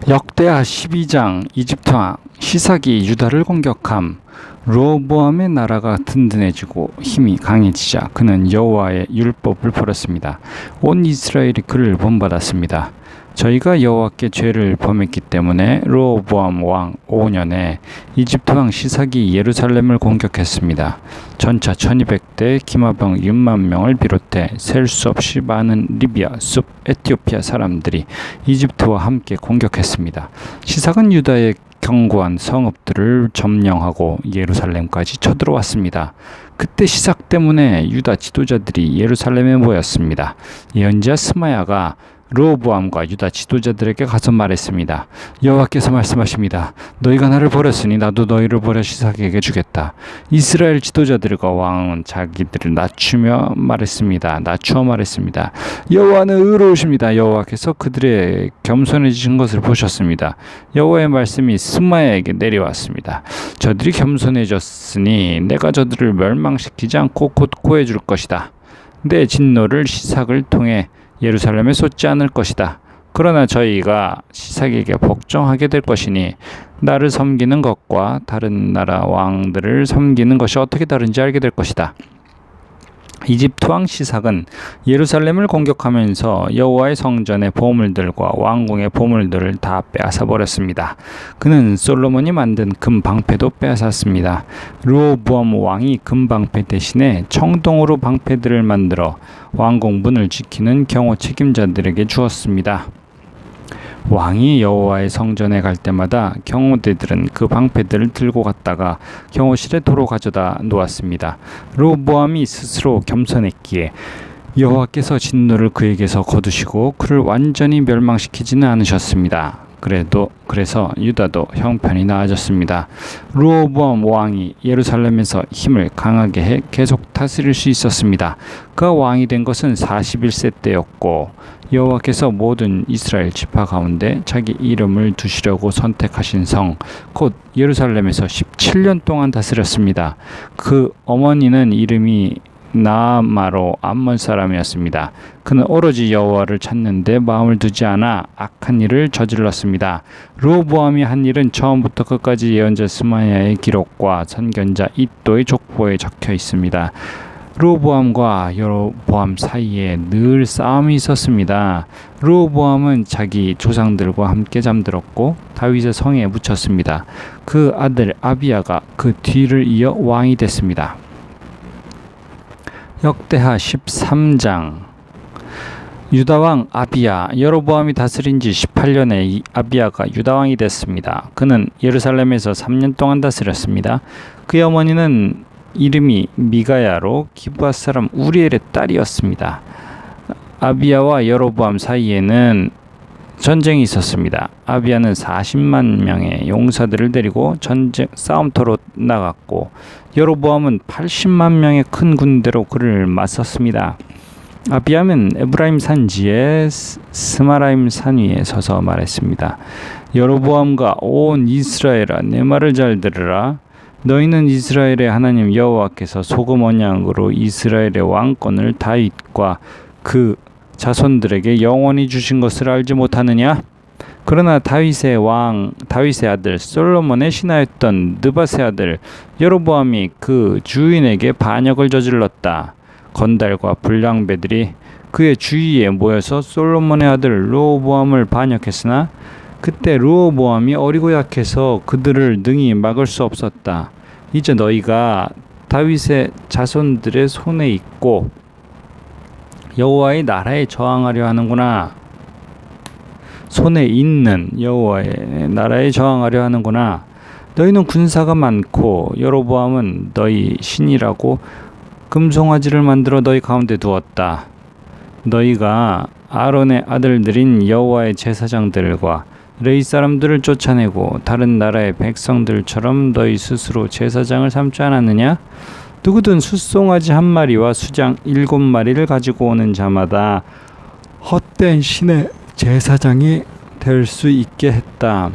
역대하 12장. 이집트왕 시삭이 유다를 공격함. 르호보암의 나라가 든든해지고 힘이 강해지자 그는 여호와의 율법을 버렸습니다. 온 이스라엘이 그를 본받았습니다. 저희가 여호와께 죄를 범했기 때문에 르호보암 왕 5년에 이집트 왕 시삭이 예루살렘을 공격했습니다. 전차 1200대, 기마병 6만 명을 비롯해 셀 수 없이 많은 리비아, 숲, 에티오피아 사람들이 이집트와 함께 공격했습니다. 시삭은 유다의 견고한 성읍들을 점령하고 예루살렘까지 쳐들어왔습니다. 그때 시삭 때문에 유다 지도자들이 예루살렘에 모였습니다. 예언자 스마야가 르호보암과 유다 지도자들에게 가서 말했습니다. 여호와께서 말씀하십니다. 너희가 나를 버렸으니 나도 너희를 버려 시삭에게 주겠다. 이스라엘 지도자들과 왕은 자기들을 낮추어 말했습니다. 여호와는 의로우십니다. 여호와께서 그들의 겸손해지신 것을 보셨습니다. 여호와의 말씀이 스마야에게 내려왔습니다. 저들이 겸손해졌으니 내가 저들을 멸망시키지 않고 곧 구해줄 것이다. 내 진노를 시삭을 통해 예루살렘에 쏟지 않을 것이다. 그러나 저희가 시삭에게 복종하게 될 것이니 나를 섬기는 것과 다른 나라 왕들을 섬기는 것이 어떻게 다른지 알게 될 것이다. 이집트 왕 시삭은 예루살렘을 공격하면서 여호와의 성전의 보물들과 왕궁의 보물들을 다 빼앗아 버렸습니다. 그는 솔로몬이 만든 금방패도 빼앗았습니다. 르호보암 왕이 금방패 대신에 청동으로 방패들을 만들어 왕궁 문을 지키는 경호 책임자들에게 주었습니다. 왕이 여호와의 성전에 갈 때마다 경호대들은 그 방패들을 들고 갔다가 경호실에 도로 가져다 놓았습니다. 르호보암이 스스로 겸손했기에 여호와께서 진노를 그에게서 거두시고 그를 완전히 멸망시키지는 않으셨습니다. 그래서 유다도 형편이 나아졌습니다. 르호보암 왕이 예루살렘에서 힘을 강하게 해 계속 다스릴 수 있었습니다. 그가 왕이 된 것은 41세 때였고 여호와께서 모든 이스라엘 지파 가운데 자기 이름을 두시려고 선택하신 성, 곧 예루살렘에서 17년 동안 다스렸습니다. 그 어머니는 이름이 나아마로 암몬 사람이었습니다. 그는 오로지 여호와를 찾는데 마음을 두지 않아 악한 일을 저질렀습니다. 르호보암이 한 일은 처음부터 끝까지 예언자 스마야의 기록과 선견자 이도의 족보에 적혀 있습니다. 르호보암과 여로보암 사이에 늘 싸움이 있었습니다. 르호보암은 자기 조상들과 함께 잠들었고 다윗의 성에 묻혔습니다. 그 아들 아비야가 그 뒤를 이어 왕이 됐습니다. 역대하 13장. 유다왕 아비야. 여로보암이 다스린 지 18년에 아비야가 유다왕이 됐습니다. 그는 예루살렘에서 3년 동안 다스렸습니다. 그의 어머니는 이름이 미가야로 기브앗 사람 우리엘의 딸이었습니다. 아비야와 여로보암 사이에는 전쟁이 있었습니다. 아비야는 40만 명의 용사들을 데리고 싸움터로 나갔고 여로보암은 80만 명의 큰 군대로 그를 맞섰습니다. 아비야는 에브라임 산지에 스마라임 산 위에 서서 말했습니다. 여로보암과 온 이스라엘아, 내 말을 잘 들으라. 너희는 이스라엘의 하나님 여호와께서 소금 언약으로 이스라엘의 왕권을 다윗과 그 자손들에게 영원히 주신 것을 알지 못하느냐? 그러나 다윗의 아들 솔로몬의 신하였던 느밧의 아들 여로보암이 그 주인에게 반역을 저질렀다. 건달과 불량배들이 그의 주위에 모여서 솔로몬의 아들 르호보암을 반역했으나 그때 르호보암이 어리고 약해서 그들을 능히 막을 수 없었다. 이제 너희가 다윗의 자손들의 손에 있고 여호와의 나라에 저항하려 하는구나. 손에 있는 여호와의 나라에 저항하려 하는구나. 너희는 군사가 많고 여로보암은 너희 신이라고 금송아지를 만들어 너희 가운데 두었다. 너희가 아론의 아들들인 여호와의 제사장들과 레위 사람들을 쫓아내고 다른 나라의 백성들처럼 너희 스스로 제사장을 삼지 않았느냐? 누구든 숫송아지 1마리와 수장 7마리를 가지고 오는 자마다 헛된 신의 제사장이 될 수 있게 했다.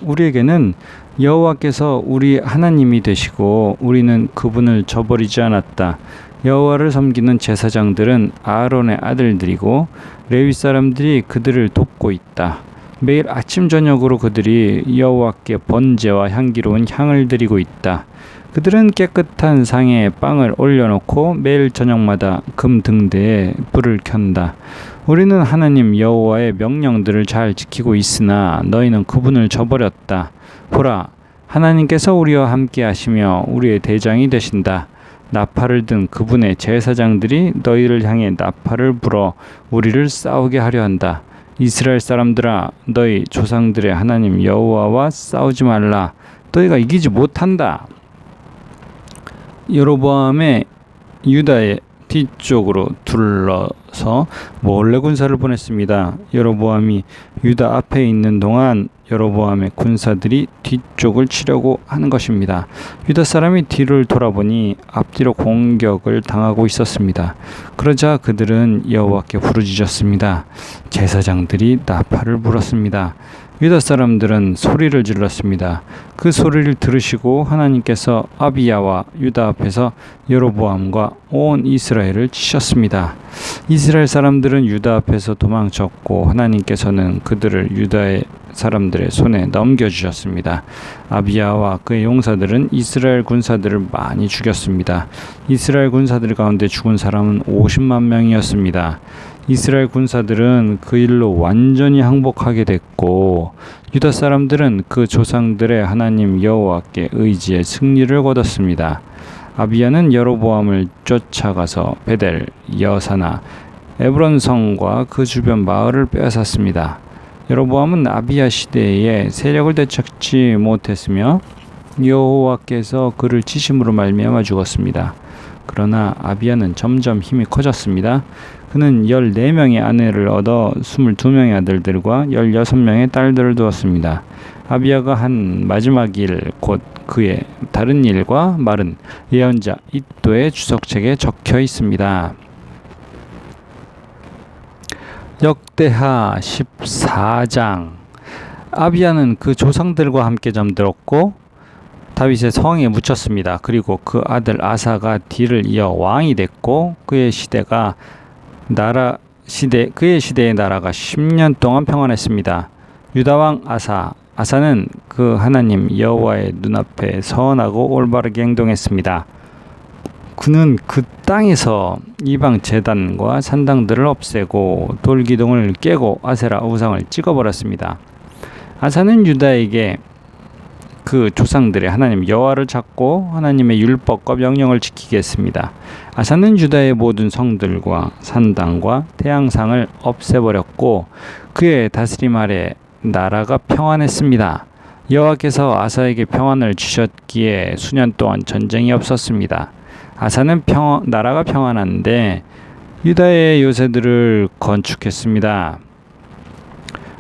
우리에게는 여호와께서 우리 하나님이 되시고 우리는 그분을 저버리지 않았다. 여호와를 섬기는 제사장들은 아론의 아들들이고 레위 사람들이 그들을 돕고 있다. 매일 아침 저녁으로 그들이 여호와께 번제와 향기로운 향을 드리고 있다. 그들은 깨끗한 상에 빵을 올려놓고 매일 저녁마다 금 등대에 불을 켠다. 우리는 하나님 여호와의 명령들을 잘 지키고 있으나 너희는 그분을 저버렸다. 보라, 하나님께서 우리와 함께 하시며 우리의 대장이 되신다. 나팔을 든 그분의 제사장들이 너희를 향해 나팔을 불어 우리를 싸우게 하려 한다. 이스라엘 사람들아, 너희 조상들의 하나님 여호와와 싸우지 말라. 너희가 이기지 못한다. 여로보암의 유다의 뒤쪽으로 둘러서 몰래 군사를 보냈습니다. 여로보암이 유다 앞에 있는 동안 여로보암의 군사들이 뒤쪽을 치려고 하는 것입니다. 유다 사람이 뒤를 돌아보니 앞뒤로 공격을 당하고 있었습니다. 그러자 그들은 여호와께 부르짖었습니다. 제사장들이 나팔을 불었습니다. 유다 사람들은 소리를 질렀습니다. 그 소리를 들으시고 하나님께서 아비야와 유다 앞에서 여로보암과 온 이스라엘을 치셨습니다. 이스라엘 사람들은 유다 앞에서 도망쳤고 하나님께서는 그들을 유다의 사람들의 손에 넘겨주셨습니다. 아비야와 그의 용사들은 이스라엘 군사들을 많이 죽였습니다. 이스라엘 군사들 가운데 죽은 사람은 50만 명이었습니다. 이스라엘 군사들은 그 일로 완전히 항복하게 됐고 유다 사람들은 그 조상들의 하나님 여호와께 의지해 승리를 거뒀습니다. 아비야는 여로보암을 쫓아가서 베델, 여사나, 에브론 성과 그 주변 마을을 빼앗았습니다. 여로보암은 아비야 시대에 세력을 되찾지 못했으며 여호와께서 그를 치심으로 말미암아 죽었습니다. 그러나 아비야는 점점 힘이 커졌습니다. 그는 14명의 아내를 얻어 22명의 아들들과 16명의 딸들을 두었습니다. 아비야가 한 마지막 일, 곧 그의 다른 일과 말은 예언자 이도의 주석책에 적혀 있습니다. 역대하 14장. 아비야는 그 조상들과 함께 잠들었고 다윗의 성에 묻혔습니다. 그리고 그 아들 아사가 뒤를 이어 왕이 됐고 그의 시대의 나라가 10년 동안 평안했습니다. 유다 왕 아사는 그 하나님 여호와의 눈앞에 선하고 올바르게 행동했습니다. 그는 그 땅에서 이방 제단과 산당들을 없애고 돌기둥을 깨고 아세라 우상을 찍어버렸습니다. 아사는 유다에게 그 조상들의 하나님 여호와를 찾고 하나님의 율법과 명령을 지키게 했습니다. 아사는 유다의 모든 성들과 산당과 태양상을 없애버렸고 그의 다스림 아래 나라가 평안했습니다. 여호와께서 아사에게 평안을 주셨기에 수년 동안 전쟁이 없었습니다. 아사는 나라가 평안한데 유다의 요새들을 건축했습니다.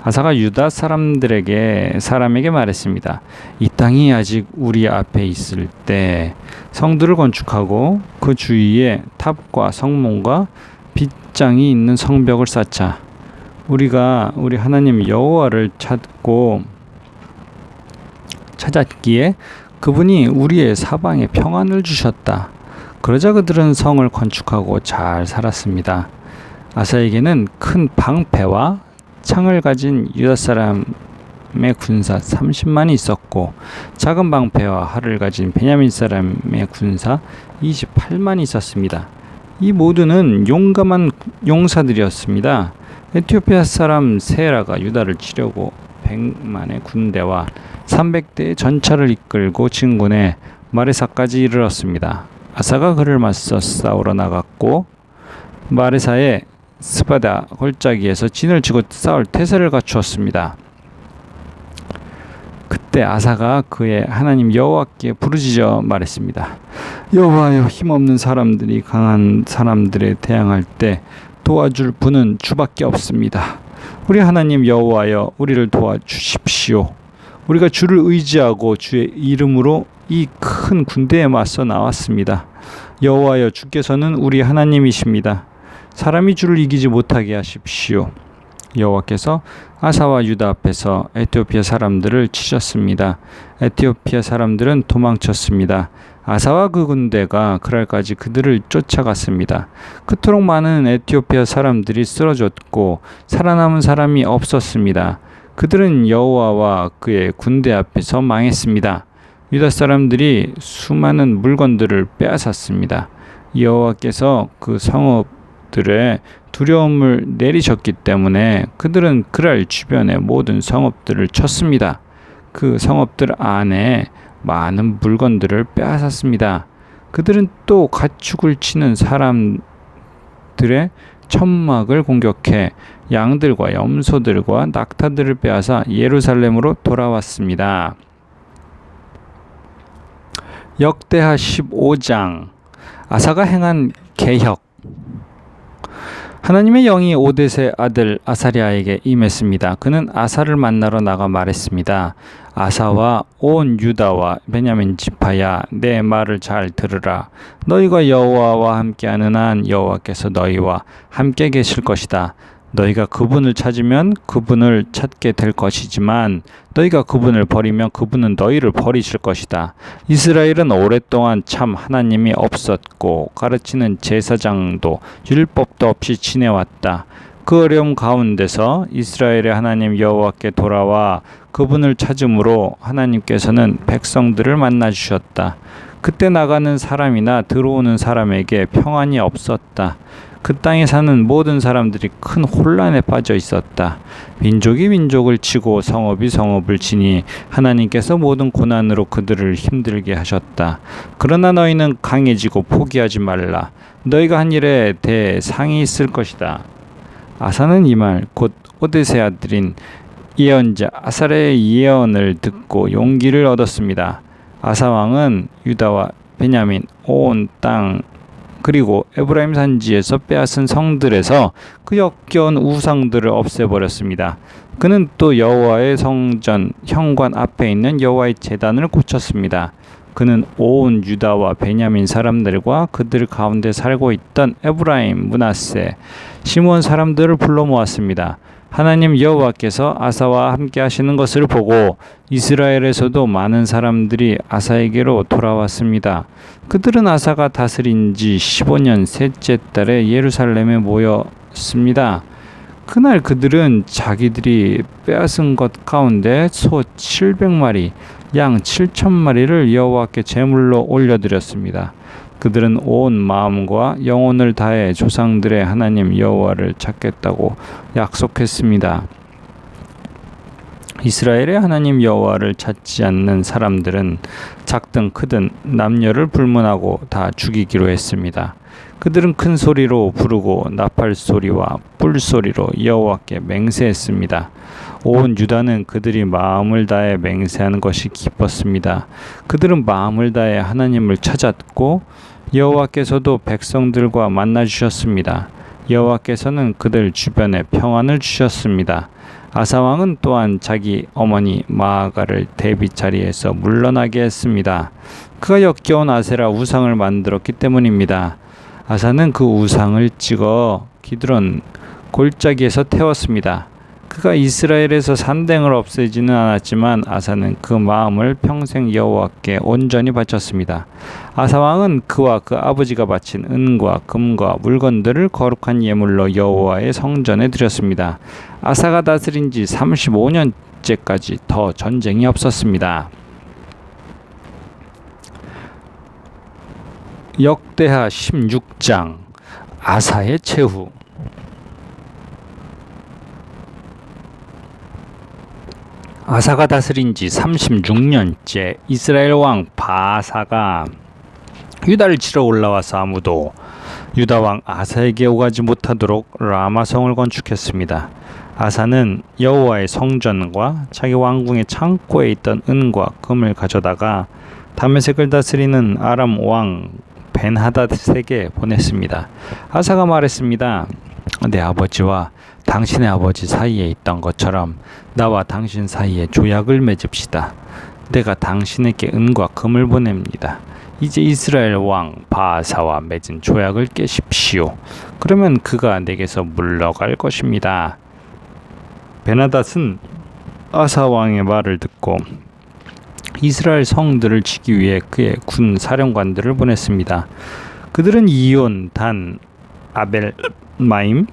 아사가 유다 사람에게 말했습니다. 이 땅이 아직 우리 앞에 있을 때 성들을 건축하고 그 주위에 탑과 성문과 빗장이 있는 성벽을 쌓자. 우리가 우리 하나님 여호와를 찾았기에 그분이 우리의 사방에 평안을 주셨다. 그러자 그들은 성을 건축하고 잘 살았습니다. 아사에게는 큰 방패와 창을 가진 유다 사람의 군사 30만이 있었고 작은 방패와 활을 가진 베냐민 사람의 군사 28만이 있었습니다. 이 모두는 용감한 용사들이었습니다. 에티오피아 사람 세라가 유다를 치려고 100만의 군대와 300대의 전차를 이끌고 진군해 마레사까지 이르렀습니다. 아사가 그를 맞서 싸우러 나갔고 마레사의 스바다 골짜기에서 진을 치고 싸울 태세를 갖추었습니다. 그때 아사가 그의 하나님 여호와께 부르짖어 말했습니다. 여호와여, 힘없는 사람들이 강한 사람들에 대항할 때 도와줄 분은 주밖에 없습니다. 우리 하나님 여호와여, 우리를 도와주십시오. 우리가 주를 의지하고 주의 이름으로 이 큰 군대에 맞서 나왔습니다. 여호와여, 주께서는 우리 하나님이십니다. 사람이 주를 이기지 못하게 하십시오. 여호와께서 아사와 유다 앞에서 에티오피아 사람들을 치셨습니다. 에티오피아 사람들은 도망쳤습니다. 아사와 그 군대가 그날까지 그들을 쫓아갔습니다. 그토록 많은 에티오피아 사람들이 쓰러졌고 살아남은 사람이 없었습니다. 그들은 여호와와 그의 군대 앞에서 망했습니다. 유다 사람들이 수많은 물건들을 빼앗았습니다. 여호와께서 그 성읍들의 두려움을 내리셨기 때문에 그들은 그랄 주변의 모든 성읍들을 쳤습니다. 그 성읍들 안에 많은 물건들을 빼앗았습니다. 그들은 또 가축을 치는 사람들의 천막을 공격해 양들과 염소들과 낙타들을 빼앗아 예루살렘으로 돌아왔습니다. 역대하 15장. 아사가 행한 개혁. 하나님의 영이 오뎃의 아들 아사랴에게 임했습니다. 그는 아사를 만나러 나가 말했습니다. 아사와 온 유다와 베냐민 지파야, 내 말을 잘 들으라. 너희가 여호와와 함께하는 한 여호와께서 너희와 함께 계실 것이다. 너희가 그분을 찾으면 그분을 찾게 될 것이지만 너희가 그분을 버리면 그분은 너희를 버리실 것이다. 이스라엘은 오랫동안 참 하나님이 없었고 가르치는 제사장도 율법도 없이 지내왔다. 그 어려움 가운데서 이스라엘의 하나님 여호와께 돌아와 그분을 찾음으로 하나님께서는 백성들을 만나 주셨다. 그때 나가는 사람이나 들어오는 사람에게 평안이 없었다. 그 땅에 사는 모든 사람들이 큰 혼란에 빠져 있었다. 민족이 민족을 치고 성읍이 성읍을 치니 하나님께서 모든 고난으로 그들을 힘들게 하셨다. 그러나 너희는 강해지고 포기하지 말라. 너희가 한 일에 대해 상이 있을 것이다. 아사는 이 말 곧 오뎃의 아들인 예언자 아사랴의 예언을 듣고 용기를 얻었습니다. 아사 왕은 유다와 베냐민 온 땅 그리고 에브라임 산지에서 빼앗은 성들에서 그 역겨운 우상들을 없애버렸습니다. 그는 또 여호와의 성전 현관 앞에 있는 여호와의 제단을 고쳤습니다. 그는 온 유다와 베냐민 사람들과 그들 가운데 살고 있던 에브라임, 므낫세, 시므온 사람들을 불러 모았습니다. 하나님 여호와께서 아사와 함께 하시는 것을 보고 이스라엘에서도 많은 사람들이 아사에게로 돌아왔습니다. 그들은 아사가 다스린 지 15년 셋째 달에 예루살렘에 모였습니다. 그날 그들은 자기들이 빼앗은 것 가운데 소 700마리, 양 7,000마리를 여호와께 제물로 올려드렸습니다. 그들은 온 마음과 영혼을 다해 조상들의 하나님 여호와를 찾겠다고 약속했습니다. 이스라엘의 하나님 여호와를 찾지 않는 사람들은 작든 크든 남녀를 불문하고 다 죽이기로 했습니다. 그들은 큰 소리로 부르고 나팔 소리와 뿔 소리로 여호와께 맹세했습니다. 온 유다는 그들이 마음을 다해 맹세하는 것이 기뻤습니다. 그들은 마음을 다해 하나님을 찾았고 여호와께서도 백성들과 만나 주셨습니다. 여호와께서는 그들 주변에 평안을 주셨습니다. 아사 왕은 또한 자기 어머니 마아가를 대비 자리에서 물러나게 했습니다. 그가 역겨운 아세라 우상을 만들었기 때문입니다. 아사는 그 우상을 찍어 기드론 골짜기에서 태웠습니다. 그가 이스라엘에서 산댕을 없애지는 않았지만 아사는 그 마음을 평생 여호와께 온전히 바쳤습니다. 아사 왕은 그와 그 아버지가 바친 은과 금과 물건들을 거룩한 예물로 여호와의 성전에 드렸습니다. 아사가 다스린 지 35년째까지 더 전쟁이 없었습니다. 역대하 16장. 아사의 최후. 아사가 다스린 지 36년째 이스라엘 왕 바사가 유다를 치러 올라와서 아무도 유다 왕 아사에게 오가지 못하도록 라마성을 건축했습니다. 아사는 여호와의 성전과 자기 왕궁의 창고에 있던 은과 금을 가져다가 다메섹을 다스리는 아람 왕 벤하닷에게 보냈습니다. 아사가 말했습니다. 내 아버지와 당신의 아버지 사이에 있던 것처럼 나와 당신 사이에 조약을 맺읍시다. 내가 당신에게 은과 금을 보냅니다. 이제 이스라엘 왕 바아사와 맺은 조약을 깨십시오. 그러면 그가 내게서 물러갈 것입니다. 벤하닷은 아사 왕의 말을 듣고 이스라엘 성들을 치기 위해 그의 군 사령관들을 보냈습니다. 그들은 이온, 단, 아벨, 마임,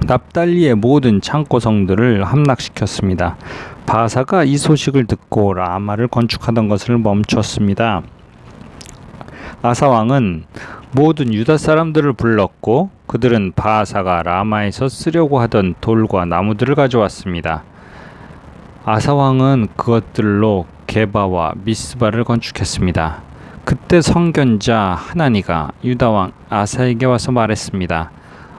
납달리의 모든 창고성들을 함락시켰습니다. 바사가 이 소식을 듣고 라마를 건축하던 것을 멈췄습니다. 아사 왕은 모든 유다 사람들을 불렀고 그들은 바사가 라마에서 쓰려고 하던 돌과 나무들을 가져왔습니다. 아사 왕은 그것들로 게바와 미스바를 건축했습니다. 그때 선견자 하나니가 유다 왕 아사에게 와서 말했습니다.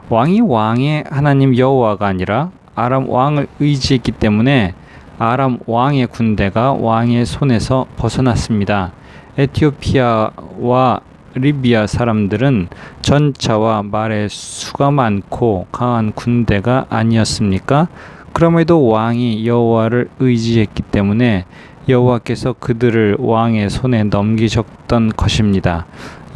왕이 왕의 하나님 여호와가 아니라 아람 왕을 의지했기 때문에 아람 왕의 군대가 왕의 손에서 벗어났습니다. 에티오피아와 리비아 사람들은 전차와 말의 수가 많고 강한 군대가 아니었습니까? 그럼에도 왕이 여호와를 의지했기 때문에 여호와께서 그들을 왕의 손에 넘기셨던 것입니다.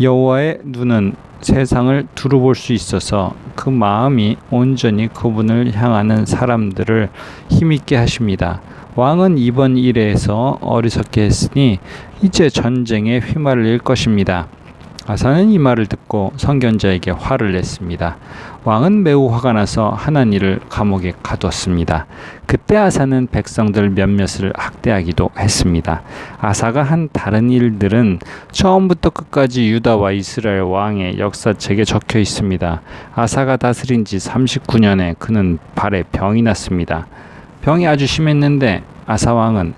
여호와의 눈은 세상을 두루볼 수 있어서 그 마음이 온전히 그분을 향하는 사람들을 힘있게 하십니다. 왕은 이번 일에서 어리석게 했으니 이제 전쟁에 휘말릴 것입니다. 아사는 이 말을 듣고 선견자에게 화를 냈습니다. 왕은 매우 화가 나서 하나니를 감옥에 가두었습니다. 그때 아사는 백성들 몇몇을 학대하기도 했습니다. 아사가 한 다른 일들은 처음부터 끝까지 유다와 이스라엘 왕의 역사책에 적혀 있습니다. 아사가 다스린 지 39년에 그는 발에 병이 났습니다. 병이 아주 심했는데 아사 왕은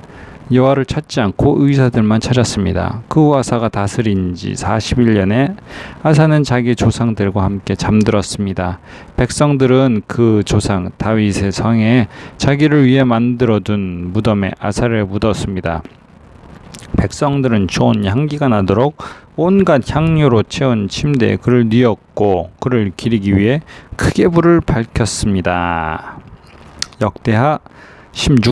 여호와를 찾지 않고 의사들만 찾았습니다. 그 후 아사가 다스린 지 41년에 아사는 자기 조상들과 함께 잠들었습니다. 백성들은 그 조상 다윗의 성에 자기를 위해 만들어둔 무덤에 아사를 묻었습니다. 백성들은 좋은 향기가 나도록 온갖 향료로 채운 침대에 그를 뉘었고 그를 기리기 위해 크게 불을 밝혔습니다. 역대하 16